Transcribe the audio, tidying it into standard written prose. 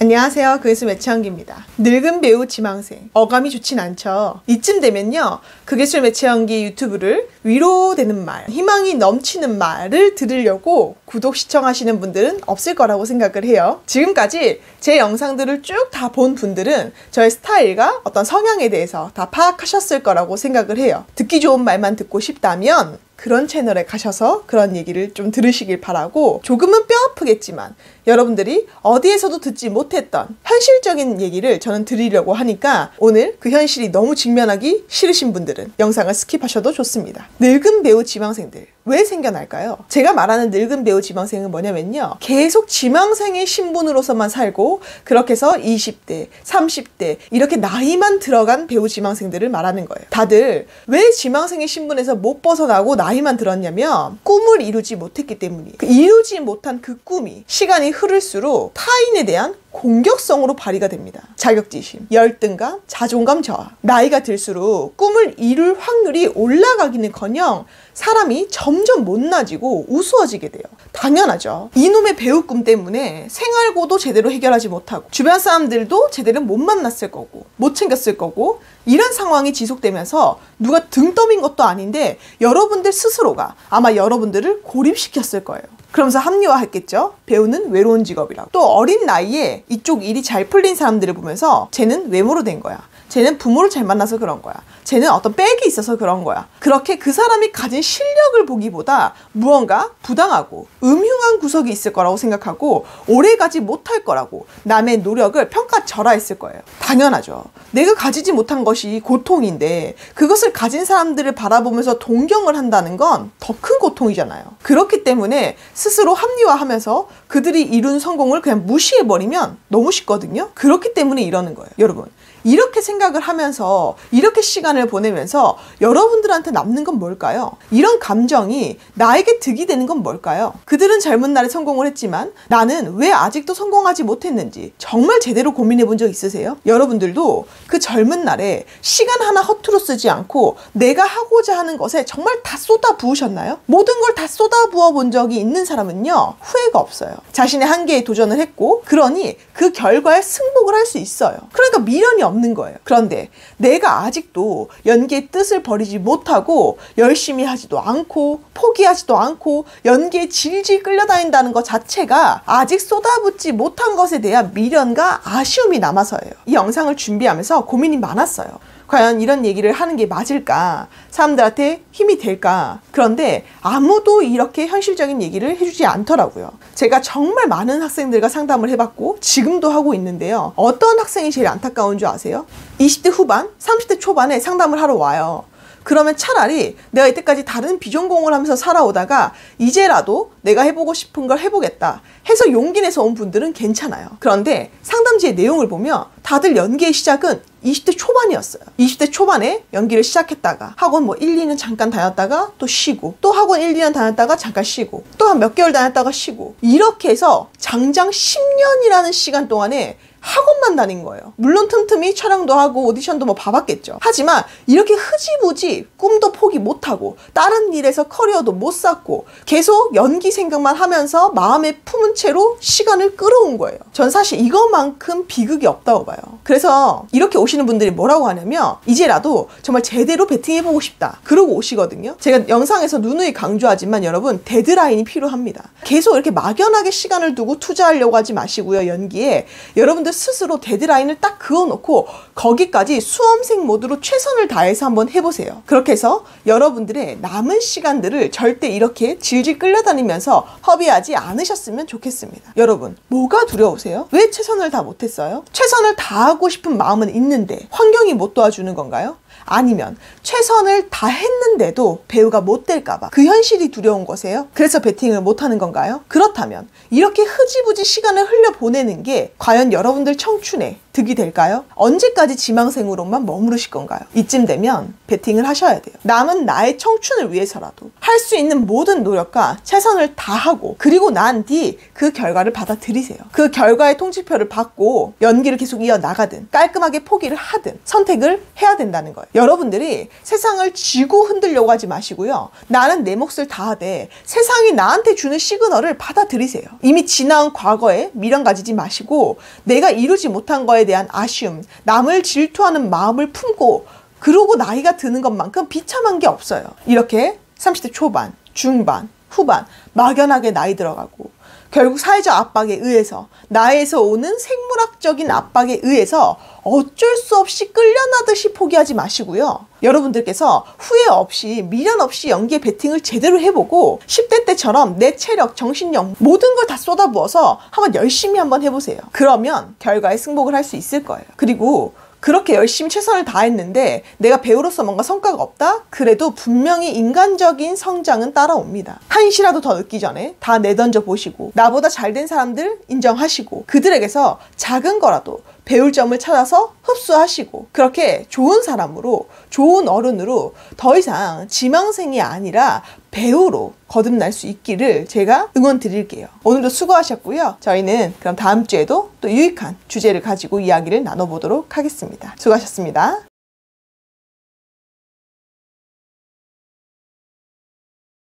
안녕하세요. 그예술 매체연기입니다. 늙은 배우 지망생. 어감이 좋진 않죠. 이쯤 되면요. 그예술 매체연기 유튜브를 위로되는 말, 희망이 넘치는 말을 들으려고 구독, 시청하시는 분들은 없을 거라고 생각을 해요. 지금까지 제 영상들을 쭉 다 본 분들은 저의 스타일과 어떤 성향에 대해서 다 파악하셨을 거라고 생각을 해요. 듣기 좋은 말만 듣고 싶다면 그런 채널에 가셔서 그런 얘기를 좀 들으시길 바라고, 조금은 뼈아프겠지만 여러분들이 어디에서도 듣지 못했던 현실적인 얘기를 저는 드리려고 하니까 오늘 그 현실이 너무 직면하기 싫으신 분들은 영상을 스킵하셔도 좋습니다. 늙은 배우 지망생들 왜 생겨날까요? 제가 말하는 늙은 배우 지망생은 뭐냐면요, 계속 지망생의 신분으로서만 살고 그렇게 해서 20대, 30대 이렇게 나이만 들어간 배우 지망생들을 말하는 거예요. 다들 왜 지망생의 신분에서 못 벗어나고 나이만 들었냐면 꿈을 이루지 못했기 때문이에요. 이루지 못한 그 꿈이 시간이 흐를수록 타인에 대한 공격성으로 발휘가 됩니다. 자격지심, 열등감, 자존감 저하. 나이가 들수록 꿈을 이룰 확률이 올라가기는커녕 사람이 점점 못나지고 우스워지게 돼요. 당연하죠. 이놈의 배우 꿈 때문에 생활고도 제대로 해결하지 못하고 주변 사람들도 제대로 못 만났을 거고 못 챙겼을 거고, 이런 상황이 지속되면서 누가 등 떠민 것도 아닌데 여러분들 스스로가 아마 여러분들을 고립시켰을 거예요. 그러면서 합리화했겠죠. 배우는 외로운 직업이라고. 또 어린 나이에 이쪽 일이 잘 풀린 사람들을 보면서 쟤는 외모로 된 거야, 쟤는 부모를 잘 만나서 그런 거야, 쟤는 어떤 백이 있어서 그런 거야. 그렇게 그 사람이 가진 실력을 보기보다 무언가 부당하고 음흉한 구석이 있을 거라고 생각하고 오래가지 못할 거라고 남의 노력을 평가절하했을 거예요. 당연하죠. 내가 가지지 못한 것이 고통인데 그것을 가진 사람들을 바라보면서 동경을 한다는 건 더 큰 고통이잖아요. 그렇기 때문에 스스로 합리화하면서 그들이 이룬 성공을 그냥 무시해버리면 너무 쉽거든요. 그렇기 때문에 이러는 거예요. 여러분, 이렇게 생각을 하면서 이렇게 시간을 보내면서 여러분들한테 남는 건 뭘까요? 이런 감정이 나에게 득이 되는 건 뭘까요? 그들은 젊은 날에 성공을 했지만 나는 왜 아직도 성공하지 못했는지 정말 제대로 고민해 본 적 있으세요? 여러분들도 그 젊은 날에 시간 하나 허투루 쓰지 않고 내가 하고자 하는 것에 정말 다 쏟아 부으셨나요? 모든 걸 다 쏟아 부어 본 적이 있는 사람은요, 후회가 없어요. 자신의 한계에 도전을 했고, 그러니 그 결과에 승복을 할 수 있어요. 그러니까 미련이 없는 거예요. 그런데 내가 아직도 연기의 뜻을 버리지 못하고 열심히 하지도 않고 포기하지도 않고 연기에 질질 끌려다닌다는 것 자체가 아직 쏟아붓지 못한 것에 대한 미련과 아쉬움이 남아서예요. 이 영상을 준비하면서 고민이 많았어요. 과연 이런 얘기를 하는 게 맞을까? 사람들한테 힘이 될까? 그런데 아무도 이렇게 현실적인 얘기를 해주지 않더라고요. 제가 정말 많은 학생들과 상담을 해봤고 지금도 하고 있는데요. 어떤 학생이 제일 안타까운 줄 아세요? 20대 후반, 30대 초반에 상담을 하러 와요. 그러면 차라리 내가 이때까지 다른 비전공을 하면서 살아오다가 이제라도 내가 해보고 싶은 걸 해보겠다 해서 용기 내서 온 분들은 괜찮아요. 그런데 상담지의 내용을 보면 다들 연기의 시작은 20대 초반이었어요. 20대 초반에 연기를 시작했다가 학원 뭐 1, 2년 잠깐 다녔다가 또 쉬고, 또 학원 1, 2년 다녔다가 잠깐 쉬고, 또 한 몇 개월 다녔다가 쉬고, 이렇게 해서 장장 10년이라는 시간 동안에 학원만 다닌 거예요. 물론 틈틈이 촬영도 하고 오디션도 뭐 봐봤겠죠. 하지만 이렇게 흐지부지 꿈도 포기 못하고 다른 일에서 커리어도 못 쌓고 계속 연기 생각만 하면서 마음에 품은 채로 시간을 끌어온 거예요. 전 사실 이것만큼 비극이 없다고 봐요. 그래서 이렇게 오시는 분들이 뭐라고 하냐면 이제라도 정말 제대로 베팅해보고 싶다 그러고 오시거든요. 제가 영상에서 누누이 강조하지만 여러분, 데드라인이 필요합니다. 계속 이렇게 막연하게 시간을 두고 투자하려고 하지 마시고요. 연기에 여러분들 스스로 데드라인을 딱 그어놓고 거기까지 수험생 모드로 최선을 다해서 한번 해보세요. 그렇게 해서 여러분들의 남은 시간들을 절대 이렇게 질질 끌려다니면서 허비하지 않으셨으면 좋겠습니다. 여러분, 뭐가 두려우세요? 왜 최선을 다 못했어요? 최선을 다하고 싶은 마음은 있는데 환경이 못 도와주는 건가요? 아니면 최선을 다 했는데도 배우가 못 될까봐 그 현실이 두려운 거세요? 그래서 베팅을 못하는 건가요? 그렇다면 이렇게 흐지부지 시간을 흘려보내는 게 과연 여러분들 청춘에 득이 될까요? 언제까지 지망생으로만 머무르실 건가요? 이쯤 되면 베팅을 하셔야 돼요. 남은 나의 청춘을 위해서라도 할 수 있는 모든 노력과 최선을 다하고, 그리고 난 뒤 그 결과를 받아들이세요. 그 결과의 통지표를 받고 연기를 계속 이어나가든 깔끔하게 포기를 하든 선택을 해야 된다는 거예요. 거예요. 여러분들이 세상을 쥐고 흔들려고 하지 마시고요. 나는 내 몫을 다하되 세상이 나한테 주는 시그널을 받아들이세요. 이미 지나온 과거에 미련 가지지 마시고 내가 이루지 못한 거에 대한 아쉬움, 남을 질투하는 마음을 품고 그러고 나이가 드는 것만큼 비참한 게 없어요. 이렇게 30대 초반, 중반, 후반 막연하게 나이 들어가고 결국 사회적 압박에 의해서 나에서 오는 생물학적인 압박에 의해서 어쩔 수 없이 끌려나듯이 포기하지 마시고요. 여러분들께서 후회 없이 미련 없이 연기에 베팅을 제대로 해보고 10대 때처럼 내 체력, 정신력 모든 걸 다 쏟아부어서 한번 열심히 한번 해보세요. 그러면 결과에 승복을 할 수 있을 거예요. 그리고 그렇게 열심히 최선을 다했는데 내가 배우로서 뭔가 성과가 없다? 그래도 분명히 인간적인 성장은 따라옵니다. 한시라도 더 늦기 전에 다 내던져 보시고 나보다 잘된 사람들 인정하시고 그들에게서 작은 거라도 배울 점을 찾아서 흡수하시고 그렇게 좋은 사람으로 좋은 어른으로 더 이상 지망생이 아니라 배우로 거듭날 수 있기를 제가 응원 드릴게요. 오늘도 수고하셨고요. 저희는 그럼 다음 주에도 또 유익한 주제를 가지고 이야기를 나눠보도록 하겠습니다. 수고하셨습니다.